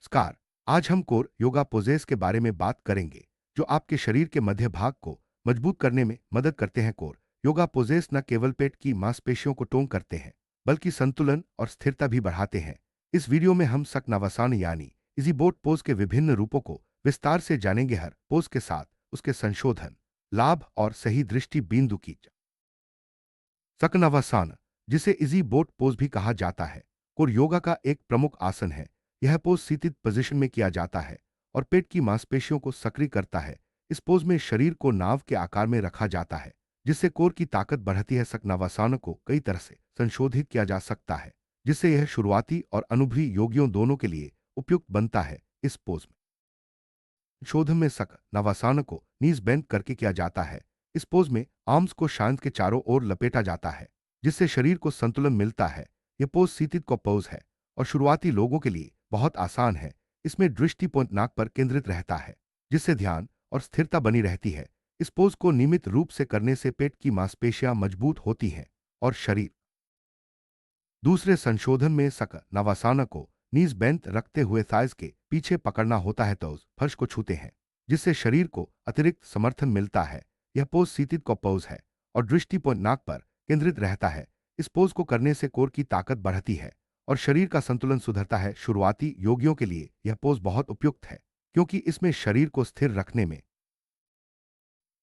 नमस्कार। आज हम कोर योगा पोजेस के बारे में बात करेंगे जो आपके शरीर के मध्य भाग को मजबूत करने में मदद करते हैं। कोर योगा पोजेस न केवल पेट की मांसपेशियों को टोंग करते हैं बल्कि संतुलन और स्थिरता भी बढ़ाते हैं। इस वीडियो में हम सकनवासान यानी इजी बोट पोज के विभिन्न रूपों को विस्तार से जानेंगे, हर पोज के साथ उसके संशोधन, लाभ और सही दृष्टि बिंदु की। सकनवासान, जिसे इजी बोट पोज भी कहा जाता है, कोर योगा का एक प्रमुख आसन है। यह पोज सीटित पोजीशन में किया जाता है और पेट की मांसपेशियों को सक्रिय करता है। इस पोज में शरीर को नाव के आकार में रखा जाता है जिससे कोर की ताकत बढ़ती है। सकनवासान को कई तरह से संशोधित किया जा सकता है जिससे यह शुरुआती और अनुभवी योगियों दोनों के लिए उपयुक्त बनता है। इस पोज में शोधन में सक नवासान को नीज बेंड करके किया जाता है। इस पोज में आर्म्स को शांत के चारों ओर लपेटा जाता है जिससे शरीर को संतुलन मिलता है। यह पोज सीतित को पोज है और शुरुआती लोगों के लिए बहुत आसान है। इसमें दृष्टि पॉइंट नाक पर केंद्रित रहता है जिससे ध्यान और स्थिरता बनी रहती है। इस पोज को नियमित रूप से करने से पेट की मांसपेशियां मजबूत होती हैं और शरीर। दूसरे संशोधन में सक नवासाना को नीज बेंट रखते हुए थाइज के पीछे पकड़ना होता है, टोज फर्श को छूते हैं जिससे शरीर को अतिरिक्त समर्थन मिलता है। यह पोज सीतित को पोज है और दृष्टि पॉइंट नाक पर केंद्रित रहता है। इस पोज को करने से कोर की ताकत बढ़ती है और शरीर का संतुलन सुधरता है। शुरुआती योगियों के लिए यह पोज बहुत उपयुक्त है क्योंकि इसमें शरीर को स्थिर रखने में।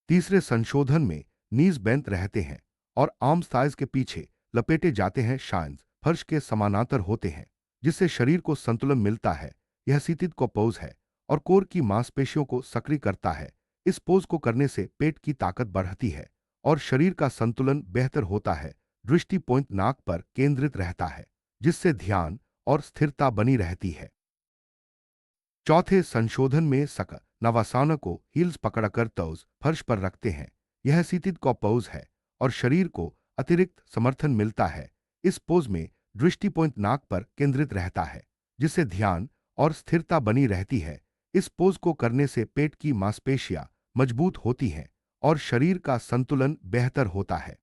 तीसरे संशोधन में नीज बेंट रहते हैं और आर्म्स थाइज के पीछे लपेटे जाते हैं, शांस फर्श के समानांतर होते हैं जिससे शरीर को संतुलन मिलता है। यह सीतित को पोज है और कोर की मांसपेशियों को सक्रिय करता है। इस पोज को करने से पेट की ताकत बढ़ती है और शरीर का संतुलन बेहतर होता है। दृष्टि पॉइंट नाक पर केंद्रित रहता है जिससे ध्यान और स्थिरता बनी रहती है। चौथे संशोधन में सक नवासान को हील्स पकड़कर टोज फर्श पर रखते हैं। यह सीतित को पोज है और शरीर को अतिरिक्त समर्थन मिलता है। इस पोज में दृष्टि पॉइंट नाक पर केंद्रित रहता है जिससे ध्यान और स्थिरता बनी रहती है। इस पोज को करने से पेट की मांसपेशियां मजबूत होती हैं और शरीर का संतुलन बेहतर होता है।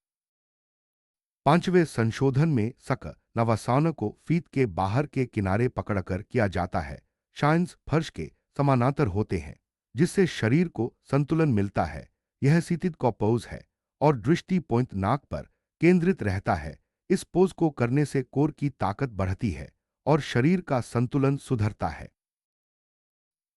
पांचवें संशोधन में सक नवासान को फीट के बाहर के किनारे पकड़कर किया जाता है। शांस फर्श के समानांतर होते हैं जिससे शरीर को संतुलन मिलता है। यह सीतित को पोज है और दृष्टि पॉइंट नाक पर केंद्रित रहता है। इस पोज को करने से कोर की ताकत बढ़ती है और शरीर का संतुलन सुधरता है।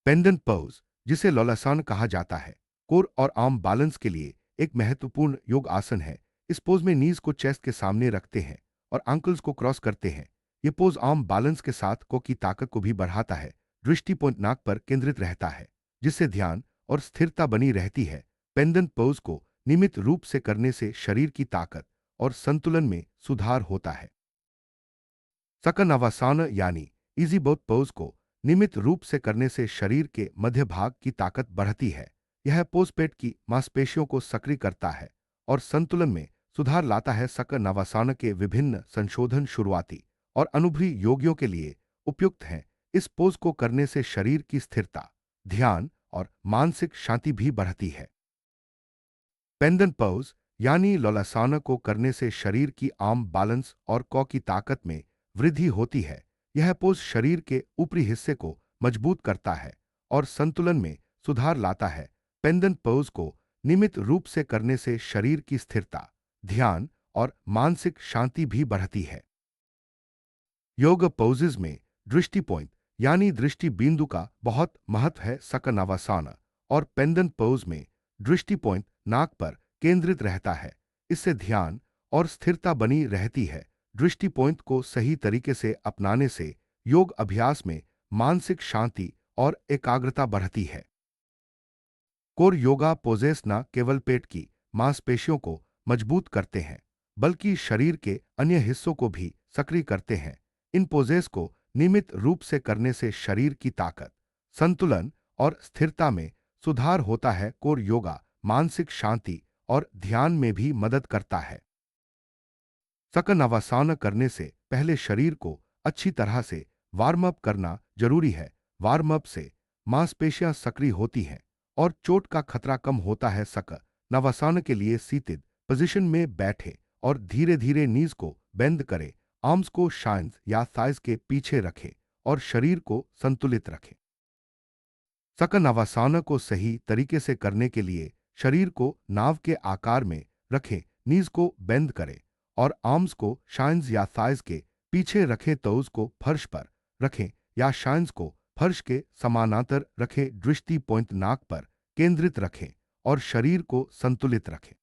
पेंडेंट पोज, जिसे लोलासान कहा जाता है, कोर और आर्म बैलेंस के लिए एक महत्वपूर्ण योग आसन है। इस पोज में नीज को चेस्ट के सामने रखते हैं और एंकल्स को क्रॉस करते हैं। यह पोज आर्म बैलेंस के साथ को की ताकत को भी बढ़ाता है। दृष्टि पॉइंट नाक पर केंद्रित रहता है जिससे ध्यान और स्थिरता बनी रहती है। पेंडेंट पोज को नियमित रूप से करने से शरीर की ताकत और संतुलन में सुधार होता है। सकनवासान यानी इजी बोट पोज को नियमित रूप से करने से शरीर के मध्य भाग की ताकत बढ़ती है। यह पोज पेट की मांसपेशियों को सक्रिय करता है और संतुलन में सुधार लाता है। सकनवासान के विभिन्न संशोधन शुरुआती और अनुभवी योगियों के लिए उपयुक्त हैं। इस पोज को करने से शरीर की स्थिरता, ध्यान और मानसिक शांति भी बढ़ती है। पेंडेंट पोज यानी लोलासान को करने से शरीर की आर्म बैलेंस और कॉ की ताकत में वृद्धि होती है। यह पोज शरीर के ऊपरी हिस्से को मजबूत करता है और संतुलन में सुधार लाता है। पेंडेंट पोज को नियमित रूप से करने से शरीर की स्थिरता, ध्यान और मानसिक शांति भी बढ़ती है। योग पोजेज में दृष्टि पॉइंट यानी दृष्टि बिंदु का बहुत महत्व है। सकनवासान और पेंडेंट पोज में दृष्टि पॉइंट नाक पर केंद्रित रहता है। इससे ध्यान और स्थिरता बनी रहती है। दृष्टि पॉइंट को सही तरीके से अपनाने से योग अभ्यास में मानसिक शांति और एकाग्रता बढ़ती है। कोर योगा पोजेस न केवल पेट की मांसपेशियों को मजबूत करते हैं बल्कि शरीर के अन्य हिस्सों को भी सक्रिय करते हैं। इन पोजेस को नियमित रूप से करने से शरीर की ताकत, संतुलन और स्थिरता में सुधार होता है। कोर योगा मानसिक शांति और ध्यान में भी मदद करता है। सकनवासान करने से पहले शरीर को अच्छी तरह से वार्म अप करना जरूरी है। वार्म अप से मांसपेशियां सक्रिय होती हैं और चोट का खतरा कम होता है। सकनवासान के लिए सीटित पोजीशन में बैठे और धीरे धीरे नीज को बेंड करें। आर्म्स को शांस या थाइज के पीछे रखें और शरीर को संतुलित रखें। सकनावासाना को सही तरीके से करने के लिए शरीर को नाव के आकार में रखें, नीज को बेंड करें और आर्म्स को शाइन्स या थाइज के पीछे रखें, टोज को फर्श पर रखें या शाइन्स को फर्श के समानांतर रखें, दृष्टि पॉइंट नाक पर केंद्रित रखें और शरीर को संतुलित रखें।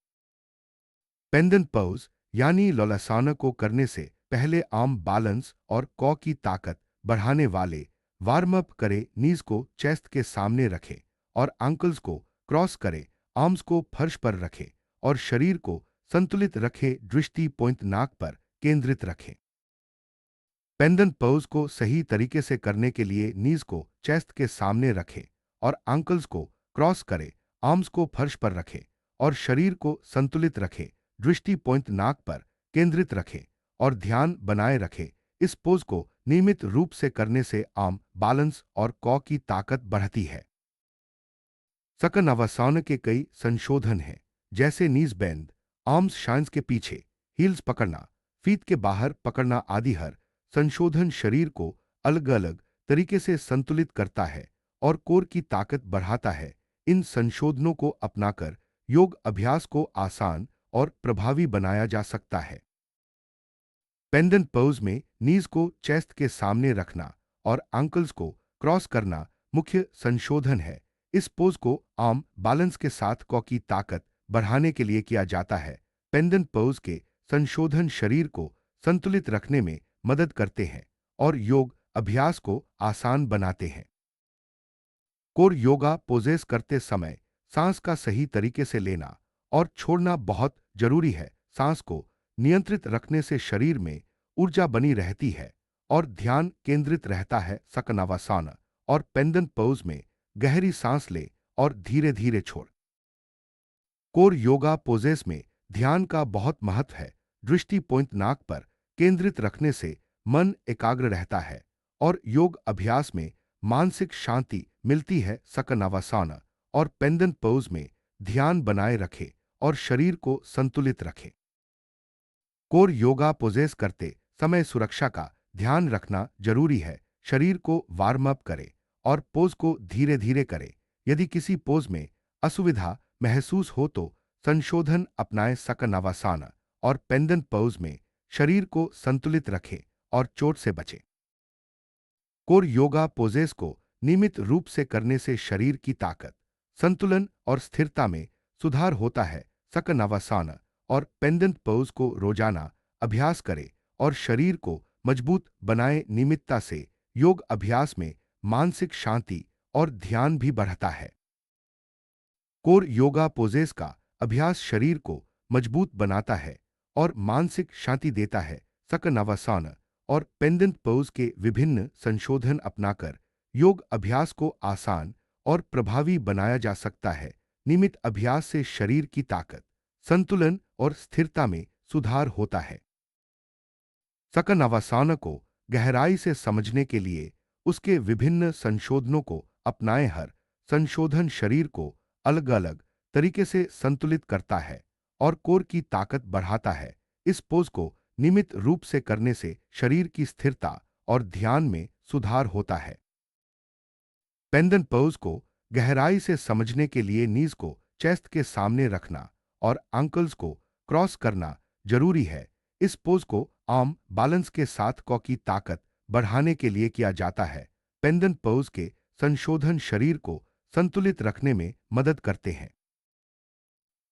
पेंडेंट पोज यानी लोलासाना को करने से पहले आर्म बैलेंस और कॉ की ताकत बढ़ाने वाले वार्म अप करें, नीज को चेस्ट के सामने रखें और एंकल्स को क्रॉस करें, आर्म्स को फर्श पर रखें और शरीर को संतुलित रखें, दृष्टि पॉइंट नाक पर केंद्रित रखें। पेंडेंट पोज को सही तरीके से करने के लिए नीज को चेस्ट के सामने रखें और एंकल्स को क्रॉस करें, आर्म्स को फर्श पर रखें और शरीर को संतुलित रखें, दृष्टि पॉइंट नाक पर केंद्रित रखें और ध्यान बनाए रखें। इस पोज को नियमित रूप से करने से आर्म बैलेंस और कॉ की ताकत बढ़ती है। सकनावासाना के कई संशोधन हैं, जैसे नीज बेंड, आर्म्स शाइन्स के पीछे, हील्स पकड़ना, फीट के बाहर पकड़ना आदि। हर संशोधन शरीर को अलग अलग तरीके से संतुलित करता है और कोर की ताकत बढ़ाता है। इन संशोधनों को अपनाकर योग अभ्यास को आसान और प्रभावी बनाया जा सकता है। पेंडेंट पोज में नीज को चेस्ट के सामने रखना और एंकल्स को क्रॉस करना मुख्य संशोधन है। इस पोज को आर्म बैलेंस के साथ कॉ की ताकत बढ़ाने के लिए किया जाता है। पेंडेंट पोज के संशोधन शरीर को संतुलित रखने में मदद करते हैं और योग अभ्यास को आसान बनाते हैं। कोर योगा पोजेस करते समय सांस का सही तरीके से लेना और छोड़ना बहुत जरूरी है। सांस को नियंत्रित रखने से शरीर में ऊर्जा बनी रहती है और ध्यान केंद्रित रहता है। सकनावासाना और पेंडेंट पोज में गहरी सांस ले और धीरे धीरे छोड़। कोर योगा पोजेस में ध्यान का बहुत महत्व है। दृष्टि पॉइंट नाक पर केंद्रित रखने से मन एकाग्र रहता है और योग अभ्यास में मानसिक शांति मिलती है। सकनावासाना और पेंडेंट पोज में ध्यान बनाए रखें और शरीर को संतुलित रखें। कोर योगा पोजेस करते समय सुरक्षा का ध्यान रखना जरूरी है। शरीर को वार्म अप करें और पोज को धीरे धीरे करें। यदि किसी पोज में असुविधा महसूस हो तो संशोधन अपनाएं। सकनावासाना और पेंडेंट पोज में शरीर को संतुलित रखें और चोट से बचें। कोर योगा पोजेस को नियमित रूप से करने से शरीर की ताकत, संतुलन और स्थिरता में सुधार होता है। सकनावासाना और पेंडेंट पोज को रोजाना अभ्यास करें और शरीर को मजबूत बनाए। नियमितता से योग अभ्यास में मानसिक शांति और ध्यान भी बढ़ता है। कोर योगा पोजेस का अभ्यास शरीर को मजबूत बनाता है और मानसिक शांति देता है। सकनावासाना और पेंडेंट पोज के विभिन्न संशोधन अपनाकर योग अभ्यास को आसान और प्रभावी बनाया जा सकता है। नियमित अभ्यास से शरीर की ताकत, संतुलन और स्थिरता में सुधार होता है। सकनावासाना को गहराई से समझने के लिए उसके विभिन्न संशोधनों को अपनाएं। हर संशोधन शरीर को अलग अलग तरीके से संतुलित करता है और कोर की ताकत बढ़ाता है। इस पोज को नियमित रूप से करने से शरीर की स्थिरता और ध्यान में सुधार होता है। पेंडेंट पोज को गहराई से समझने के लिए नीज को चेस्ट के सामने रखना और एंकल्स को क्रॉस करना जरूरी है। इस पोज को आर्म बैलेंस के साथ कॉ की ताकत बढ़ाने के लिए किया जाता है। पेंडेंट पोज के संशोधन शरीर को संतुलित रखने में मदद करते हैं।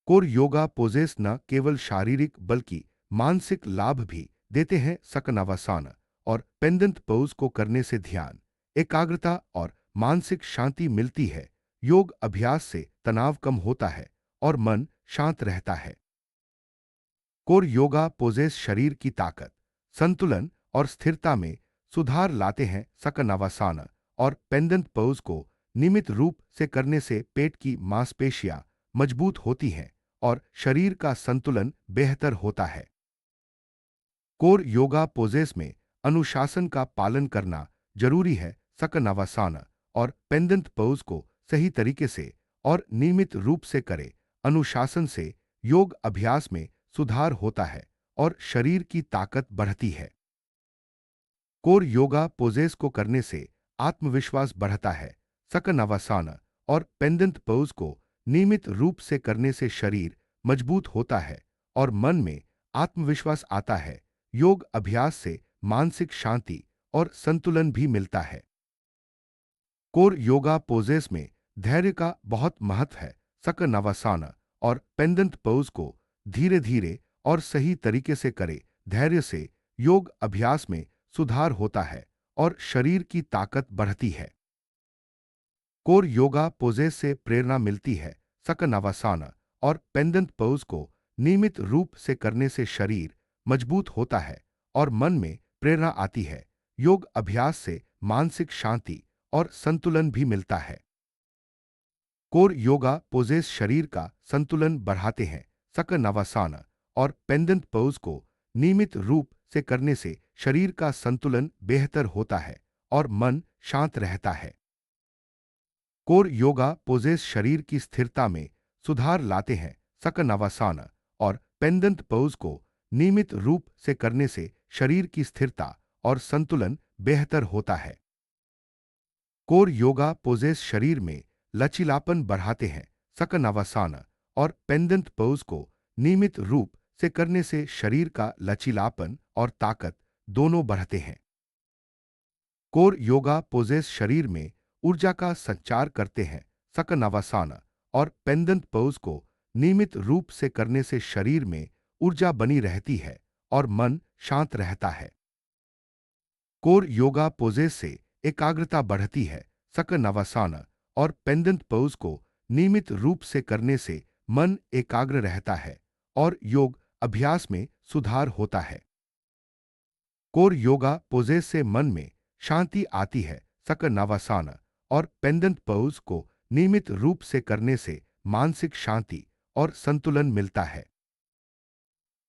कोर योगा पोजेस न केवल शारीरिक बल्कि मानसिक लाभ भी देते हैं। सकनावासाना और पेंडेंट पोज को करने से ध्यान, एकाग्रता और मानसिक शांति मिलती है। योग अभ्यास से तनाव कम होता है और मन शांत रहता है। कोर योगा पोजेस शरीर की ताकत, संतुलन और स्थिरता में सुधार लाते हैं। सकनावासाना और पेंडेंट पोज को नियमित रूप से करने से पेट की मांसपेशियां मजबूत होती हैं और शरीर का संतुलन बेहतर होता है। कोर योगा पोजेस में अनुशासन का पालन करना जरूरी है। सकनावासाना और पेंडेंट पोज को सही तरीके से और नियमित रूप से करें। अनुशासन से योग अभ्यास में सुधार होता है और शरीर की ताकत बढ़ती है। कोर योगा पोजेस को करने से आत्मविश्वास बढ़ता है। सकनावासान और पेंडेंट पोज को नियमित रूप से करने से शरीर मजबूत होता है और मन में आत्मविश्वास आता है। योग अभ्यास से मानसिक शांति और संतुलन भी मिलता है। कोर योगा पोजेस में धैर्य का बहुत महत्व है। सकनावासान और पेंडेंट पोज को धीरे धीरे और सही तरीके से करें। धैर्य से योग अभ्यास में सुधार होता है और शरीर की ताकत बढ़ती है। कोर योगा पोजेस से प्रेरणा मिलती है। सकनावासान और पेंडेंट पोज को नियमित रूप से करने से शरीर मजबूत होता है और मन में प्रेरणा आती है। योग अभ्यास से मानसिक शांति और संतुलन भी मिलता है। कोर योगा पोजेस शरीर का संतुलन बढ़ाते हैं। सकनावासान और पेंडेंट पोज को नियमित रूप से करने से शरीर का संतुलन बेहतर होता है और मन शांत रहता है। कोर योगा पोजेस शरीर की स्थिरता में सुधार लाते हैं। सकनावासान और पेंडेंट पोज को नियमित रूप से करने से शरीर की स्थिरता और संतुलन बेहतर होता है। कोर योगा पोजेस शरीर में लचीलापन बढ़ाते हैं। सकनावासान और पेंडेंट पोज को नियमित रूप से करने से शरीर का लचीलापन और ताकत दोनों बढ़ते हैं। कोर योगा पोजेस शरीर में ऊर्जा का संचार करते हैं। सकनावासान और पेंडेंट पोज को नियमित रूप से करने से शरीर में ऊर्जा बनी रहती है और मन शांत रहता है। कोर योगा पोजेस से एकाग्रता बढ़ती है। सकनावासान और पेंडेंट पोज को नियमित रूप से करने से मन एकाग्र रहता है और योग अभ्यास में सुधार होता है। कोर योगा पोजेस से मन में शांति आती है। सकनावासान और पेंडेंट पोज को नियमित रूप से करने से मानसिक शांति और संतुलन मिलता है।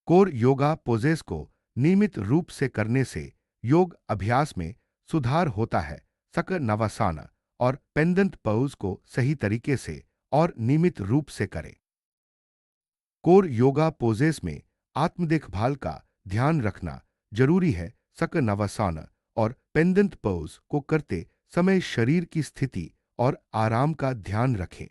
कोर योगा पोजेस को नियमित रूप से करने से योग अभ्यास में सुधार होता है। सकनावासान और पेंडेंट पोज को सही तरीके से और नियमित रूप से करें। कोर योगा पोजेस में आत्म देखभाल का ध्यान रखना जरूरी है। सकनावासान और पेंडेंट पोज को करते समय शरीर की स्थिति और आराम का ध्यान रखें।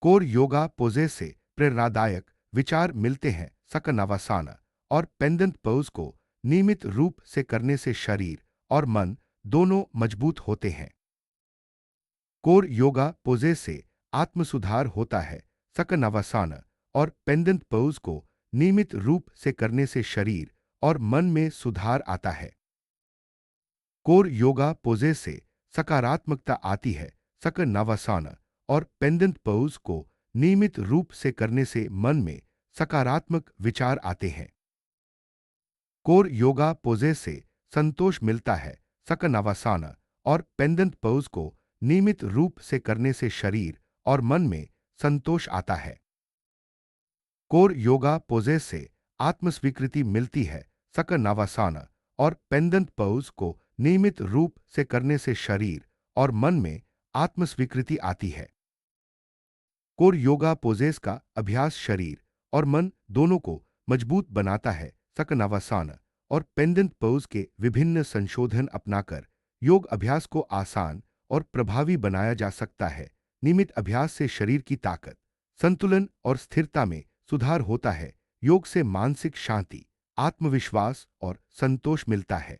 कोर योगा पोजेस से प्रेरणादायक विचार मिलते हैं। सकनावासान और पेंडेंट पोज को नियमित रूप से करने से शरीर और मन दोनों मजबूत होते हैं। कोर योगा पोजेस से आत्म सुधार होता है। सकनावासान और पेंडेंट पोज को नियमित रूप से करने से शरीर और मन में सुधार आता है। कोर योगा पोजेस से सकारात्मकता आती है। सकनावासान और पेंडेंट पोज को नियमित रूप से करने से मन में सकारात्मक विचार आते हैं। कोर योगा पोजेस से संतोष मिलता है। सकनावासान और पेंडेंट पोज को नियमित रूप से करने से शरीर और मन में संतोष आता है। कोर योगा पोजेस से आत्मस्वीकृति मिलती है। सकनावासान और पेंडेंट पोज को नियमित रूप से करने से शरीर और मन में आत्मस्वीकृति आती है। कोर योगा पोजेस का अभ्यास शरीर और मन दोनों को मजबूत बनाता है। सकनावासान और पेंडेंट पोज के विभिन्न संशोधन अपनाकर योग अभ्यास को आसान और प्रभावी बनाया जा सकता है। नियमित अभ्यास से शरीर की ताकत, संतुलन और स्थिरता में सुधार होता है। योग से मानसिक शांति, आत्मविश्वास और संतोष मिलता है।